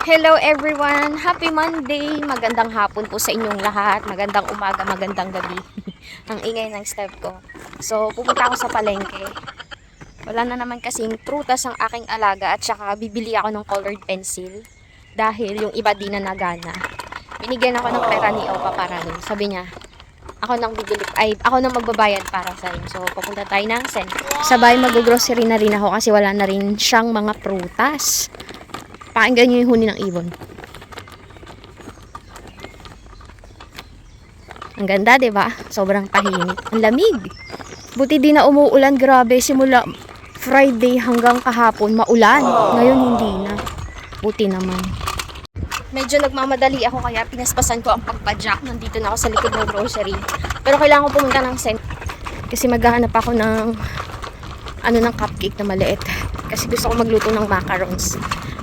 Hello everyone! Happy Monday! Magandang hapon po sa inyong lahat. Magandang umaga, magandang gabi. Ang ingay ng step ko. So, pupunta ako sa palengke. Wala na naman kasing prutas ang aking alaga at saka bibili ako ng colored pencil dahil yung iba di na nagana. Binigyan ako ng pera ni Opa para dun. Sabi niya, ako nang magbabayad para sa inyo. So, pupunta tayo ng sabay mag-grocery na rin ako kasi wala na rin siyang mga prutas. Pakinggan nyo yung huni ng ibon. Ang ganda, 'di ba? Sobrang tahimik. Ang lamig. Buti di na umuulan, grabe. Simula Friday hanggang kahapon, maulan. Ngayon hindi na. Buti naman. Medyo nagmamadali ako kaya pinaspasan ko ang pagpadyak. Nandito na ako sa likod ng grocery. Pero kailangan ko pumunta ng kasi maghahanap ako ng ng cupcake na maliit. Kasi gusto ko magluto ng macarons.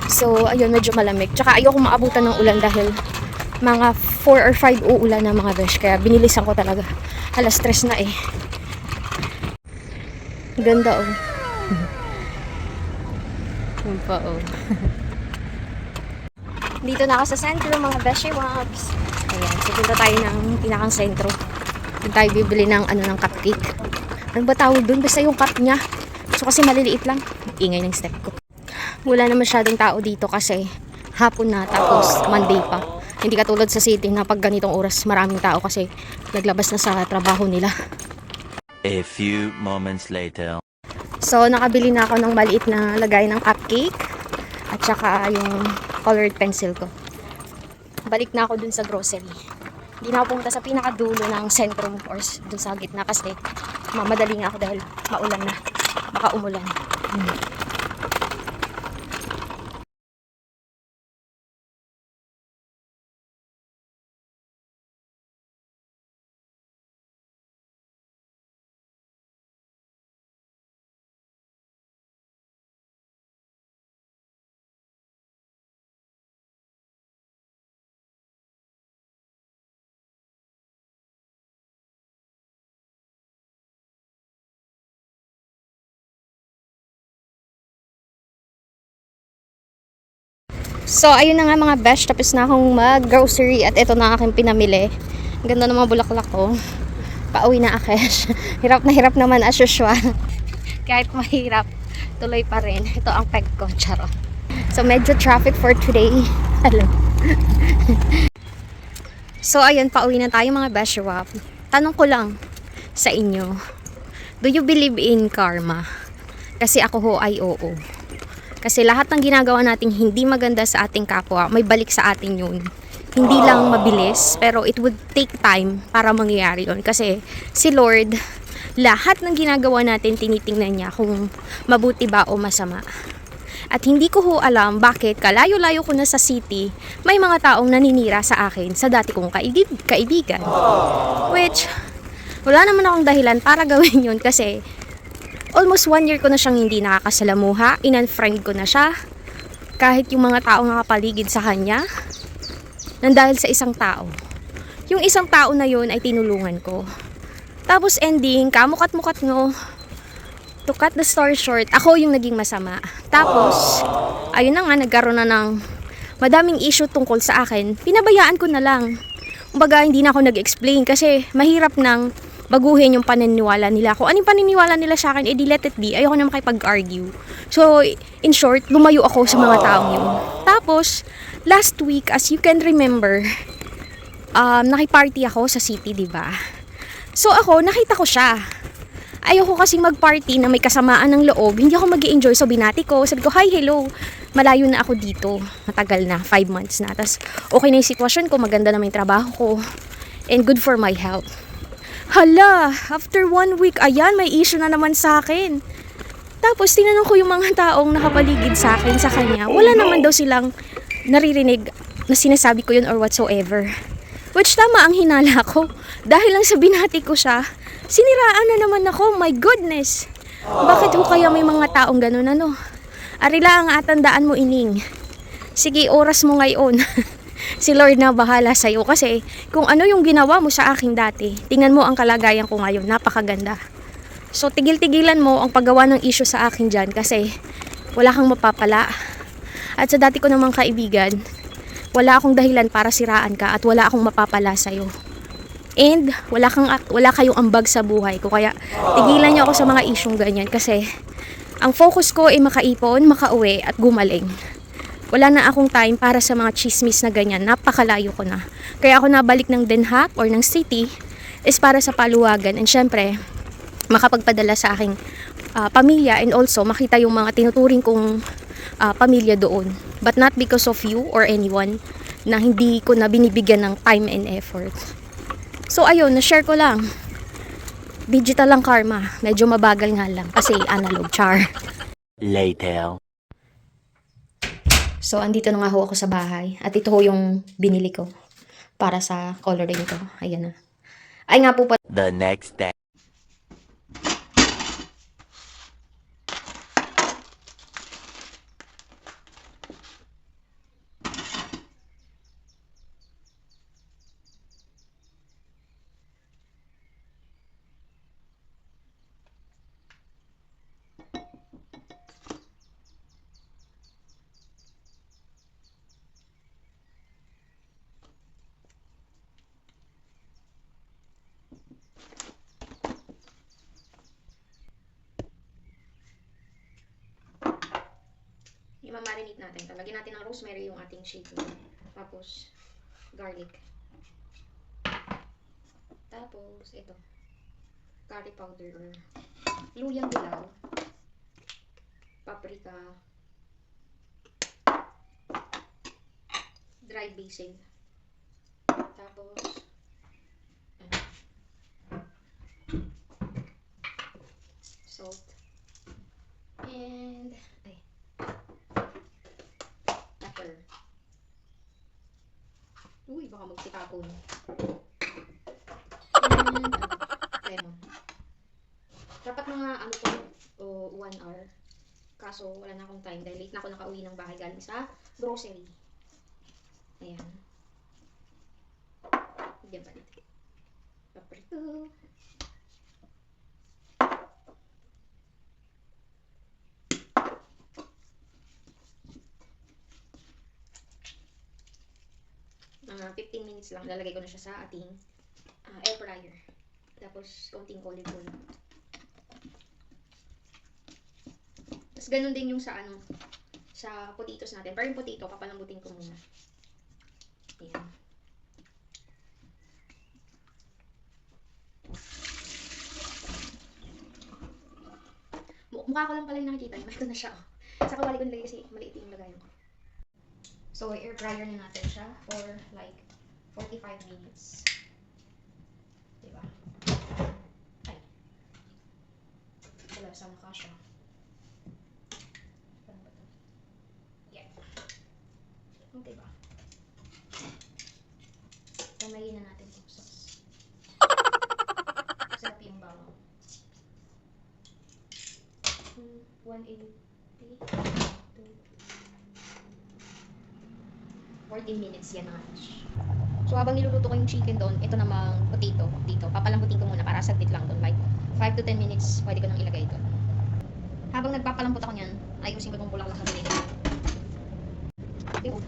So, ayun, medyo malamig. Tsaka ayoko maabutan ng ulan dahil mga 4 or 5 uulan na mga besh. Kaya binilisan ko talaga. Halas stress na eh. Ganda oh. Yun pa oh. Dito na ako sa sentro mga beshi wabs. Ayan, so punta tayo ng pinakang sentro. Doon tayo bibili ng ng cupcake. Ano ba tawag doon? Basta yung cup niya. So kasi maliliit lang. Ingay ng step ko. Wala na masyadong tao dito kasi hapon na tapos Monday pa. Hindi katulad sa city na pag ganitong oras maraming tao kasi naglabas na sa trabaho nila. A few moments later. So nakabili na ako ng maliit na lagay ng cupcake at saka yung colored pencil ko. Balik na ako dun sa grocery. Hindi na ako pumunta sa pinakadulo ng sentrum or dun sa gitna kasi mamadali nga ako dahil maulan na. Baka umulan. So, ayun na nga mga besh. Tapos na akong mag-grocery at ito na aking pinamili. Ang ganda ng mga bulaklak ko. Pauwi na Akesh. Hirap naman as usual. Kahit mahirap, tuloy pa rin. Ito ang peg ko. Charot. So, medyo traffic for today. Hello. So, ayun, pauwi na tayo mga besh wap. Tanong ko lang sa inyo. Do you believe in karma? Kasi ako ho ay oo. Kasi lahat ng ginagawa nating hindi maganda sa ating kapwa, may balik sa atin yun. Hindi lang mabilis, pero it would take time para mangyayari yun. Kasi si Lord, lahat ng ginagawa natin tinitingnan niya kung mabuti ba o masama. At hindi ko ho alam bakit kalayo-layo ko na sa city, may mga taong naninira sa akin sa dati kong kaibigan. Which, wala naman akong dahilan para gawin yun kasi almost 1 year ko na siyang hindi nakakasalamuha. In-unfriend ko na siya. Kahit yung mga taong nakapaligid sa kanya. Nandahil sa isang tao. Yung isang tao na yun ay tinulungan ko. Tapos ending, kamukat-mukat no. To cut the story short, ako yung naging masama. Tapos, ayun na nga, nagkaroon na ng madaming issue tungkol sa akin. Pinabayaan ko na lang. Kumbaga, hindi na ako nag-explain kasi mahirap nang baguhin yung paniniwala nila. Kung anong paniniwala nila sa akin, edi let it be. Ayoko na makipag-argue. So, in short, lumayo ako sa mga taong yun. Tapos, last week, as you can remember, nakiparty ako sa city, diba? So, ako, nakita ko siya. Ayoko kasing mag-party na may kasamaan ng loob. Hindi ako mag-i-enjoy. So, binati ko. Sabi ko, hi, hello. Malayo na ako dito. Matagal na. 5 months na. Tapos, okay na yung sitwasyon ko. Maganda na yung trabaho ko. And good for my health. Hala, after 1 week, ayan, may issue na naman sa akin. Tapos, tinanong ko yung mga taong nakapaligid sa akin, sa kanya. Wala naman daw silang naririnig na sinasabi ko yun or whatsoever. Which tama ang hinala ko. Dahil lang sa binati ko siya, siniraan na naman ako. My goodness. Bakit ho kaya may mga taong ganun ano? Arila ang atandaan mo ining. Sige, oras mo ngayon. Si Lord na bahala sa'yo kasi kung ano yung ginawa mo sa akin dati, tingnan mo ang kalagayan ko ngayon, napakaganda. So tigil-tigilan mo ang paggawa ng issue sa akin dyan kasi wala kang mapapala. At sa dati ko namang kaibigan, wala akong dahilan para siraan ka at wala akong mapapala sa'yo. And wala kayong ambag sa buhay ko. Kaya tigilan niyo ako sa mga isyong ganyan kasi ang focus ko ay makaipon, makauwi at gumaling. Wala na akong time para sa mga chismis na ganyan. Napakalayo ko na. Kaya ako nabalik ng Den Haag or ng city is para sa paluwagan. And syempre, makapagpadala sa aking pamilya and also makita yung mga tinuturing kong pamilya doon. But not because of you or anyone na hindi ko na binibigyan ng time and effort. So ayun, na-share ko lang. Digital lang karma. Medyo mabagal nga lang kasi analog char. Later. So andito na nga ho ako sa bahay. At ito ho yung binili ko para sa coloring ko. Ayan na. Ay nga po The next day. i-marinate natin. Lagyan natin ng rosemary yung ating chicken. Tapos, garlic. Tapos, ito. Curry powder or luyang dilaw. Paprika. Dried basil. Tapos, salt. And, pepper. Uy, baka magsitapon. And, lemon. Dapat mga ano to, 1 hour. Kaso, wala na akong time dahil late na ako nakauwi ng bahay galing sa grocery. Ayan. Diyan pa natin. Paprito. Mga 15 minutes lang. Lalagay ko na siya sa ating air fryer. Tapos, konting olive oil. Tapos, ganun din yung sa sa potatoes natin. Pero yung potato, papalambutin ko muna. Ayan. Mukha ko lang pala yung nakikita. Ito na siya. Sa kawali ko nilagay kasi maliit yung lagayan ko. So, air fryer na natin siya for like 45 minutes. Diba? Ay. Wala, sama ka siya. Ano ba ito? Yeah. Diba? Kamayin na natin yung sauce. Sarap yung bawang. 180. 14 minutes yan na. So habang niluluto ko yung chicken doon, ito namang potato dito. Papalambutin ko muna para saglit lang doon. Like 5 to 10 minutes pwede ko nang ilagay doon. Habang nagpapalambot ako niyan, ayusin ko itong bulaklak sa pinili. Diba?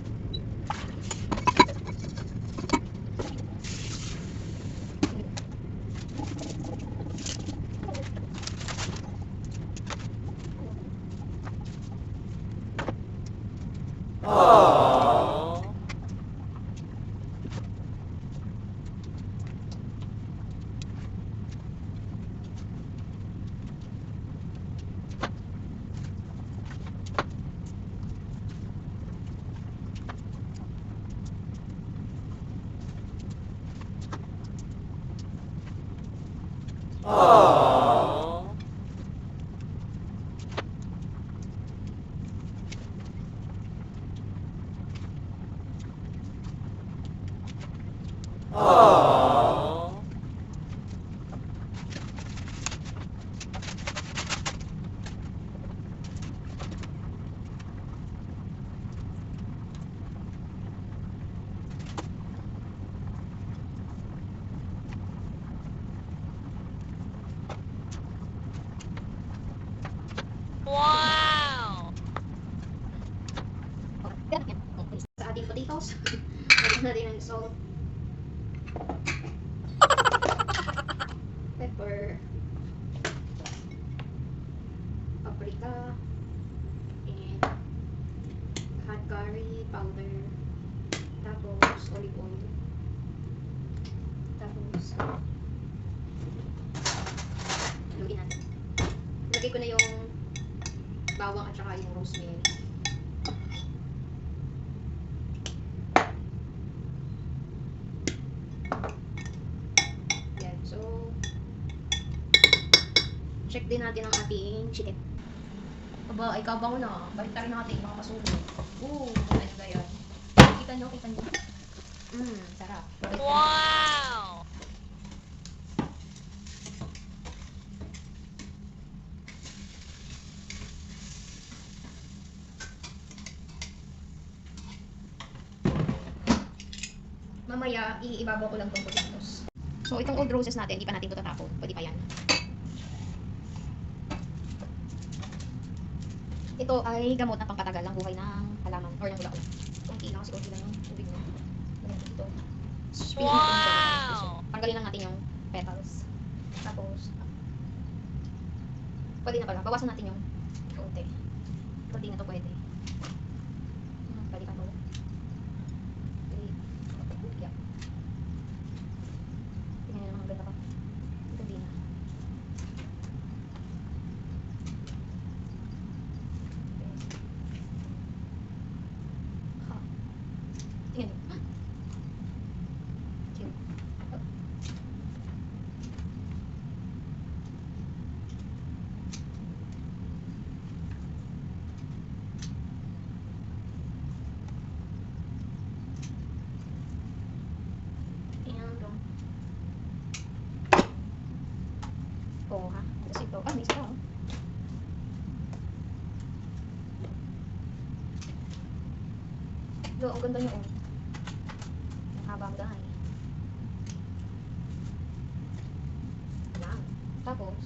ating potatoes. Lagyan natin ng salt. Pepper. Paprika. And hot curry powder. Tapos olive oil. Tapos haluin natin. Lagay ko na yung bawang at saka yung rosemary. Yan. So, check din natin ang ating chicken. Aba, ay kabango na. Balik na rin natin. Baka masunog. Maganda yan. Kita nyo, kita nyo. Sarap. Wow! Mamaya, iibabaw ko lang itong potatoes. So, itong old roses natin, hindi pa natin ito tatapon. Pwede pa yan. Ito ay gamot na pangpatagal ng buhay ng halaman or ng bulaklak. Kunti lang, kasi kunti lang yung tubig mo. Ganyan dito. Wow! Tanggalin lang natin yung petals. Tapos, pwede na pala. Bawasan natin yung konti. Ito di na to pwede. Pwede ka mo. Yeah. Tingnan nyo naman ang ganda pa. Ito di na. Tingnan nyo. Cute. Oo ha. Kasi ito. May isa pa. Ang ganda niya. Ang haba mo dahil. Yan. Tapos,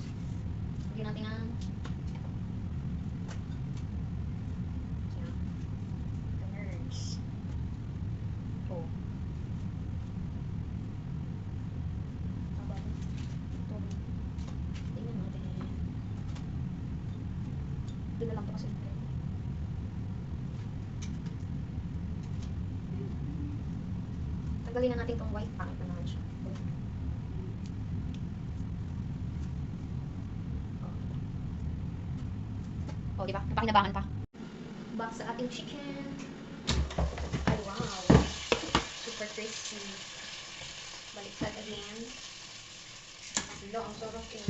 lagyan natin ng yan. Ganers. Oh. Haba. Ito. Tingnan natin. Ito na lang ito kasi. Tanggalin na natin itong white. Pangit na naman siya. Oh, diba? Napakinabangan pa. Back sa ating chicken. Ay, wow. Super crispy. Baliktad again. Hello, ang sarap eh.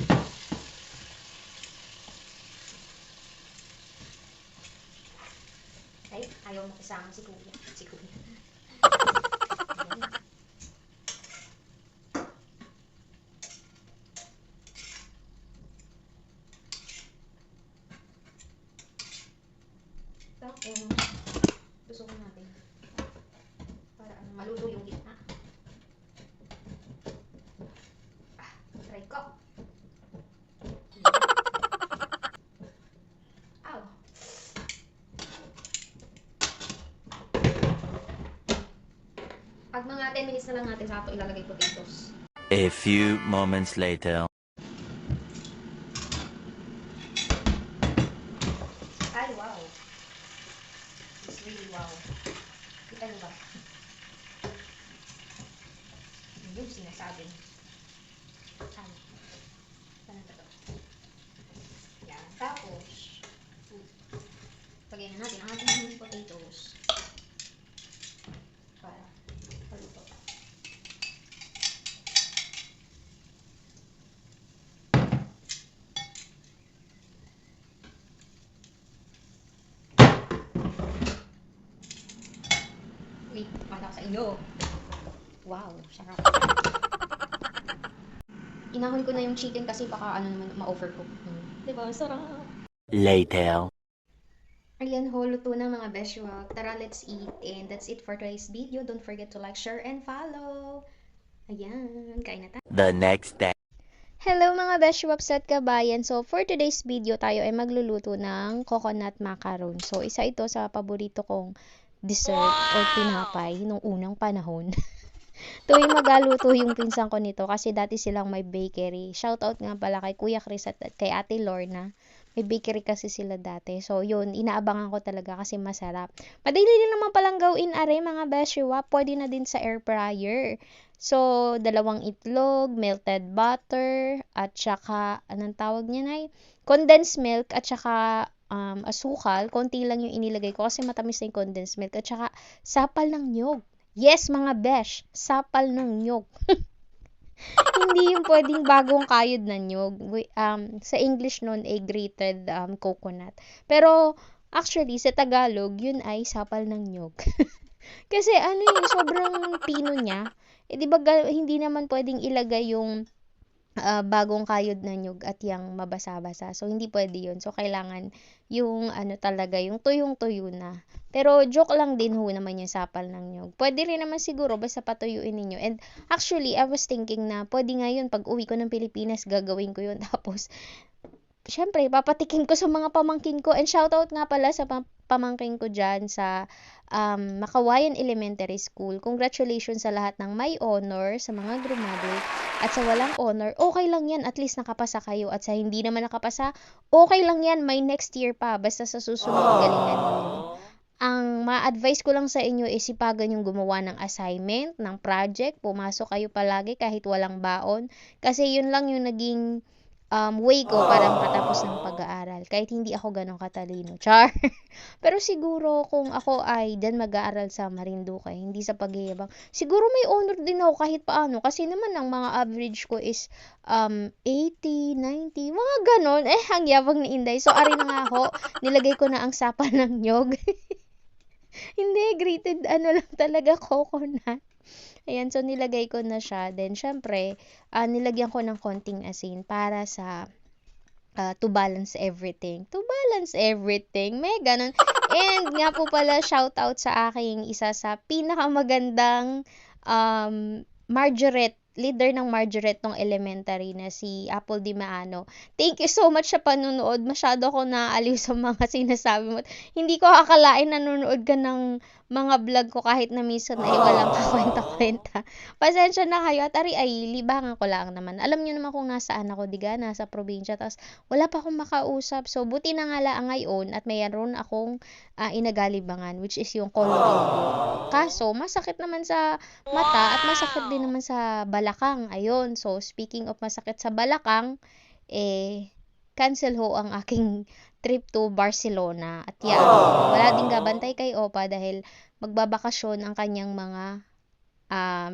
Ay, ayaw mo kasama si Kuya. Si Kuya. Tapos, tusukin natin. Para maluto yung gitna. Try ko. Ow! Pag mga 10 minutes na lang natin sa ito ilalagay potatoes. A few moments later. Ay, wow! It's really wow. Kita niyo ba? Yun yung sinasabi. Ay. Saan na ito? Yan. Tapos, pagyan na natin ang ating potatoes. Para paluto. Wait, para sa inyo. Wow, sarap. Inahon ko na yung chicken kasi baka ano naman ma-overcook. Diba? Sarap. Later. Ayan ho, luto ng mga beshiwak. Tara, let's eat. And that's it for today's video. Don't forget to like, share, and follow. Ayan, kain na tayo. The next day. Hello mga beshiwaps at kabayan. So for today's video tayo ay magluluto ng coconut macaron. So isa ito sa paborito kong dessert or tinapay nung unang panahon. Tuwing magaluto yung pinsan ko nito kasi dati silang may bakery. Shoutout nga pala kay Kuya Chris at kay Ate Lorna. May bakery kasi sila dati. So, yun, inaabangan ko talaga kasi masarap. Madali din naman palang gawin, are, mga beshiwa. Pwede na din sa air fryer. So, 2 itlog, melted butter, at saka, anong tawag niya na condensed milk, at saka asukal. Konti lang yung inilagay ko kasi matamis na yung condensed milk. At saka, sapal ng nyog. Yes, mga besh, sapal ng nyog. Hindi yung pwedeng bagong kayod na nyog. Sa English nun ay grated coconut. Pero actually sa Tagalog yun ay sapal ng nyog. Kasi ano yun, sobrang pino niya. Eh di ba hindi naman pwedeng ilagay yung bagong kayod na nyug at yang mabasa-basa. So, hindi pwede yun. So, kailangan yung ano talaga, yung tuyong-tuyo na. Pero, joke lang din ho naman yung sapal ng nyug. Pwede rin naman siguro, basta patuyuin ninyo. And, actually, I was thinking na, pwede nga yun, pag uwi ko ng Pilipinas, gagawin ko yun. Tapos, syempre, papatikin ko sa mga pamangkin ko. And shoutout nga pala sa pamangkin ko dyan sa Makawayan Elementary School. Congratulations sa lahat ng may honor, sa mga graduate, at sa walang honor. Okay lang yan, at least nakapasa kayo. At sa hindi naman nakapasa, okay lang yan, may next year pa. Basta sa susunod, galingan ninyo. Ang ma-advise ko lang sa inyo is sipagan yung gumawa ng assignment, ng project. Pumasok kayo palagi kahit walang baon. Kasi yun lang yung naging way ko para makatapos ng pag-aaral. Kahit hindi ako ganun katalino. Char! Pero siguro kung ako ay dyan mag-aaral sa Marinduque, hindi sa pagyayabang, siguro may honor din ako kahit paano. Kasi naman ang mga average ko is 80, 90, mga ganon. Ang yabang ni Inday. So, ari na nga ako, nilagay ko na ang sapa ng nyog. Hindi, grated ano lang talaga, coconut. Ayan, so nilagay ko na siya. Then, syempre, nilagyan ko ng konting asin para sa to balance everything. To balance everything. May ganun. And nga po pala, shout out sa aking isa sa pinakamagandang Margaret, leader ng Margaret nung elementary na si Apple Di Maano. Thank you so much sa panunood. Masyado ko naaliw sa mga sinasabi mo. Hindi ko akalain nanonood ka ng mga vlog ko kahit na minsan ay walang kakwenta-kwenta. Pasensya na kayo at ari ay libangan ko lang naman. Alam niyo naman kung nasaan ako, diga, nasa probinsya. Tapos wala pa akong makausap. So buti na nga lang ngayon at mayroon akong inagalibangan, which is yung coloring book. Kaso masakit naman sa mata at masakit din naman sa balakang. Ayun. So speaking of masakit sa balakang, cancel ho ang aking trip to Barcelona. At yan, wala ding gabantay kay Opa dahil magbabakasyon ang kanyang mga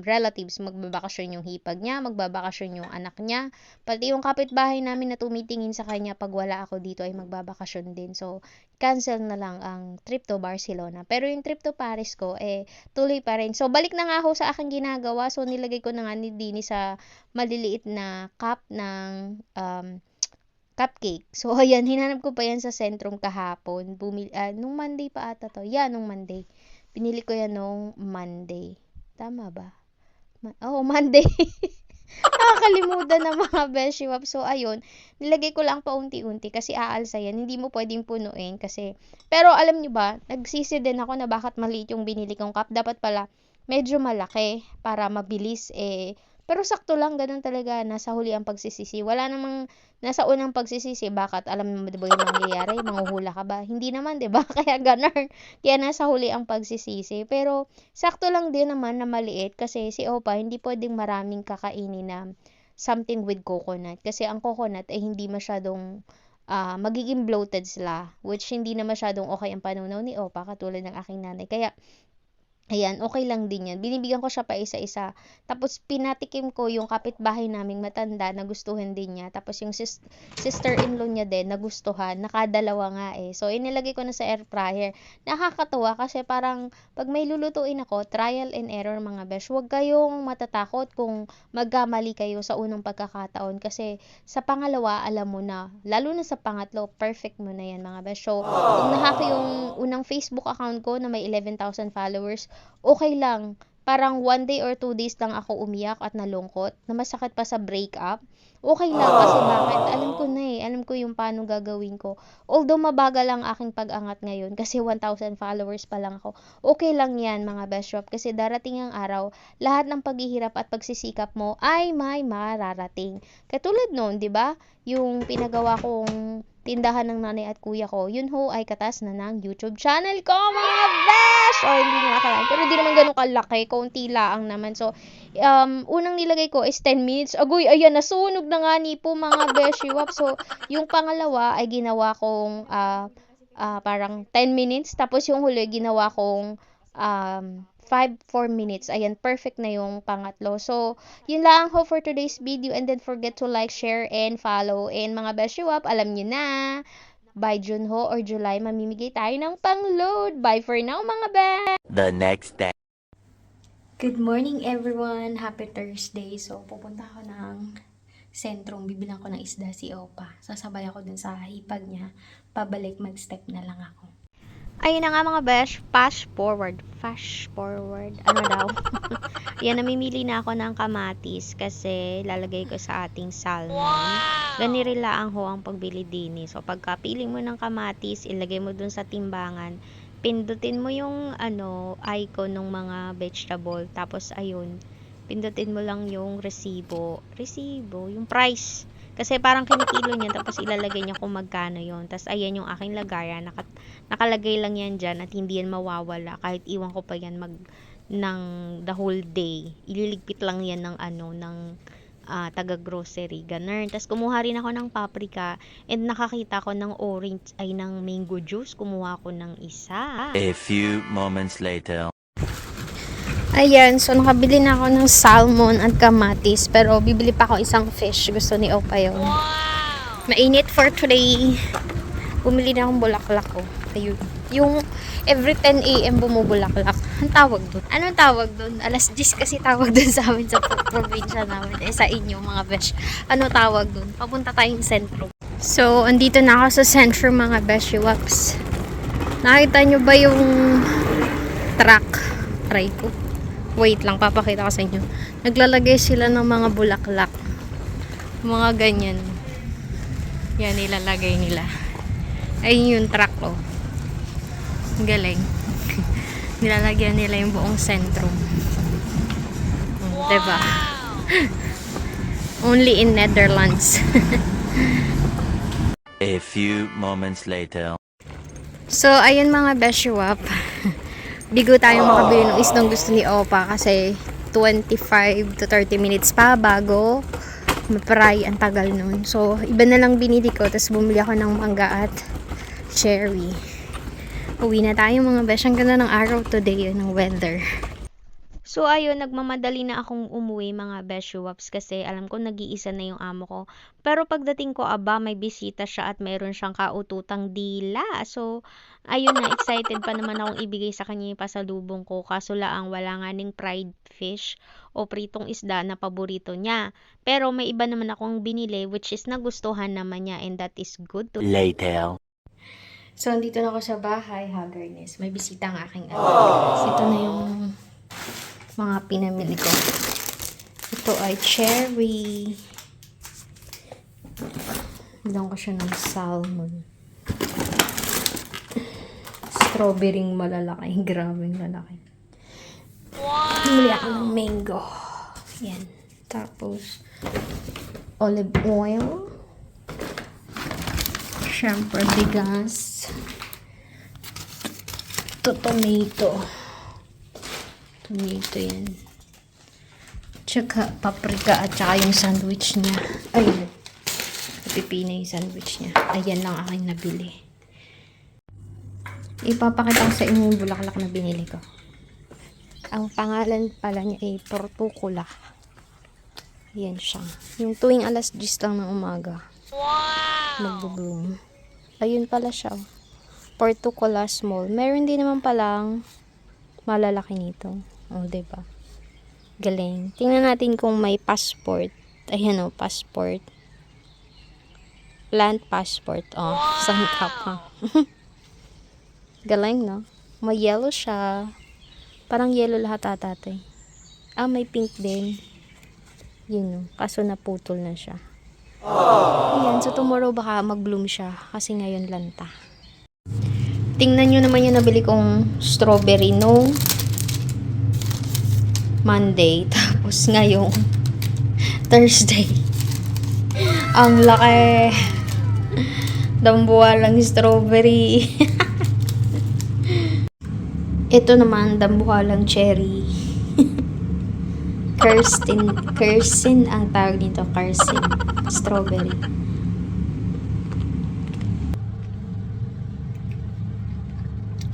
relatives. Magbabakasyon yung hipag niya, magbabakasyon yung anak niya. Pati yung kapitbahay namin na tumitingin sa kanya pag wala ako dito ay magbabakasyon din. So, cancel na lang ang trip to Barcelona. Pero yung trip to Paris ko, tuloy pa rin. So, balik na nga ako sa aking ginagawa. So, nilagay ko na nga ni Dini sa maliliit na cup ng cupcake. So, ayan, hinanap ko pa yan sa sentrum kahapon. Nung Monday pa ata to. Yeah, nung Monday. Pinili ko yan nung Monday. Tama ba? Monday. Nakakalimutan ng mga beshiwap. So, ayun, nilagay ko lang paunti-unti kasi aalsa yan. Hindi mo pwedeng punuin kasi, pero alam nyo ba, nagsisi din ako na bakit maliit yung binili kong cup. Dapat pala, medyo malaki para mabilis pero sakto lang, ganun talaga, nasa huli ang pagsisisi. Wala namang nasa unang pagsisisi, bakit? Alam mo ba yung mangyayari? Manghuhula ka ba? Hindi naman, 'di ba? Kaya ganun. Kaya nasa huli ang pagsisisi. Pero sakto lang din naman na maliit kasi si Opa hindi pwedeng maraming kakainin na something with coconut. Kasi ang coconut ay hindi masyadong magiging bloated sila, which hindi na masyadong okay ang panunaw ni Opa katulad ng aking nanay. Kaya ayan, okay lang din yan. Binibigyan ko siya pa isa-isa. Tapos, pinatikim ko yung kapitbahay naming matanda, nagustuhan din niya. Tapos, yung sister-in-law niya din, nagustuhan. Nakadalawa nga So, inilagay ko na sa air fryer. Nakakatawa kasi parang, pag may lulutuin ako, trial and error mga besh. Huwag kayong matatakot kung magkamali kayo sa unang pagkakataon. Kasi, sa pangalawa, alam mo na. Lalo na sa pangatlo, perfect mo na yan mga besh. So, kung nahack yung unang Facebook account ko na may 11,000 followers, okay lang. parang 1 day or 2 days lang ako umiyak at nalungkot, na masakit pa sa breakup, okay lang kasi bakit? Alam ko na eh, alam ko yung paano gagawin ko. Although mabagal ang aking pag-angat ngayon kasi 1,000 followers pa lang ako, okay lang yan mga best shop kasi darating ang araw, lahat ng paghihirap at pagsisikap mo ay may mararating. Katulad noon, di ba? Yung pinagawa kong tindahan ng nanay at kuya ko, yun ho ay katas na ng YouTube channel ko, mga besh! O, hindi nyo akalain. Pero di naman ganun kalaki, kaunti lang naman. So, unang nilagay ko is 10 minutes. Agoy, ayan, nasunog na nga ni po mga beshi wap. So, yung pangalawa ay ginawa kong parang 10 minutes. Tapos yung huli, ginawa kong 4 minutes. Ayan, perfect na yung pangatlo. So, yun lang ho for today's video. And don't forget to like, share, and follow. And mga beshi wap, alam nyo na, by June ho or July, mamimigay tayo ng pang-load. Bye for now, mga besh! The next day. Good morning everyone! Happy Thursday! So, pupunta ako ng sentrong, bibilang ko ng isda si Opa. Sasabay ako dun sa hipag niya. Pabalik, mag-step na lang ako. Ayun na nga mga besh, fast forward. Ano daw? Yan, namimili na ako ng kamatis kasi lalagay ko sa ating salmon. Ganirila ang ho ang pagbili din. So, pagkapili mo ng kamatis, ilagay mo dun sa timbangan. Pindutin mo yung icon ng mga vegetable. Tapos, ayun, pindutin mo lang yung resibo, yung price. Kasi parang kinikilo niya, tapos ilalagay niya kung magkano yon. Tapos ayan yung aking lagayan, nakalagay lang yan dyan at hindi yan mawawala. Kahit iwan ko pa yan ng the whole day. Ililigpit lang yan ng taga-grocery, ganun. Tapos kumuha rin ako ng paprika and nakakita ko ng orange, ng mango juice. Kumuha ko ng isa. A few moments later. Ayan, so nakabili na ako ng salmon at kamatis. Pero bibili pa ako isang fish. Gusto ni Opa yun. Mainit for today. Bumili na akong bulaklak ko. Ayun. Yung every 10 a.m. bumubulaklak. Anong tawag doon? Anong tawag doon? Alas 10 kasi tawag doon sa amin sa probinsya namin. Sa inyo mga besh. Ano tawag doon? Papunta tayong sentro. So, andito na ako sa sentro mga besh waps. Nakita nyo ba yung truck? Try ko. Wait lang, papakita ko sa inyo. Naglalagay sila ng mga bulaklak. Mga ganyan. Yan, nilalagay nila. Ayun yung truck, oh. Galing. Nilalagyan nila yung buong sentro. Diba? Only in Netherlands. A few moments later. So, ayun mga beshiwap. Bigo tayo makabili ng isdang gusto ni Opa kasi 25 to 30 minutes pa bago ma-fry. Ang tagal nun. So, iba na lang binili ko. Tapos bumili ako ng mangga at cherry. Uwi na tayo mga besh. Ang ganda ng araw today, ng weather. So, ayun, nagmamadali na akong umuwi mga beshuwaps kasi alam ko nag-iisa na yung amo ko. Pero pagdating ko, may bisita siya at mayroon siyang kaututang dila. So, ayun na, excited pa naman akong ibigay sa kanya yung pasalubong ko. Kaso laang wala nga ning fried fish o pritong isda na paborito niya. Pero may iba naman akong binili which is nagustuhan naman niya and that is good to Later. So, andito na ako sa bahay, Haggardness. May bisita ang aking anak. Ito na yung mga pinamili ko. Ito ay cherry. Bilang ko siya ng salmon. Strawberry malalaki. Grabing lalaki. Bumili ako ng mango. Yan. Tapos, olive oil. Siyempre, bigas. Tomato yan. Tsaka paprika at tsaka yung sandwich niya. Ayun. Pipina yung sandwich niya. Ayan lang aking nabili. Ipapakita ko sa inyo yung bulaklak na binili ko. Ang pangalan pala niya ay Portucola. Ayan siya. Yung tuwing alas 10 lang ng umaga. Mag-bloom. Ayun pala siya. Portucola small. Meron din naman palang malalaki nito. O, diba? Galing. Tingnan natin kung may passport. Ayan o, passport. Land passport. O, sangkap ha. Galing, no? May yellow siya. Parang yellow lahat ata. may pink din. Yun, kaso naputol na siya. Ayan, so tomorrow baka mag-bloom siya kasi ngayon lanta. Tingnan nyo naman yung nabili kong strawberry nung Monday. Tapos ngayong Thursday. Ang laki. Dambuhalang strawberry. Ito naman, dambuhalang cherry. Kersin ang tawag nito, kersin. Strawberry.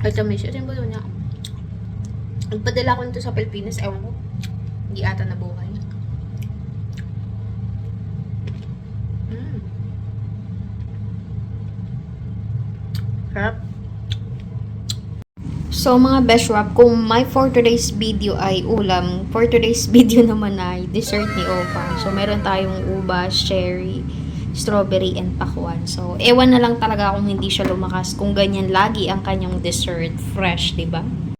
Ay, tamis. Ito yung gulo niya. Nagpadala ko nito sa Pilipinas, ewan ko. Hindi ata nabuhay. Sarap. So mga beshwap, kung my for today's video ay ulam, for today's video naman ay dessert ni Opa. So meron tayong ubas, cherry, strawberry, and pakwan. So ewan na lang talaga kung hindi siya lumakas kung ganyan lagi ang kanyang dessert fresh, 'di ba?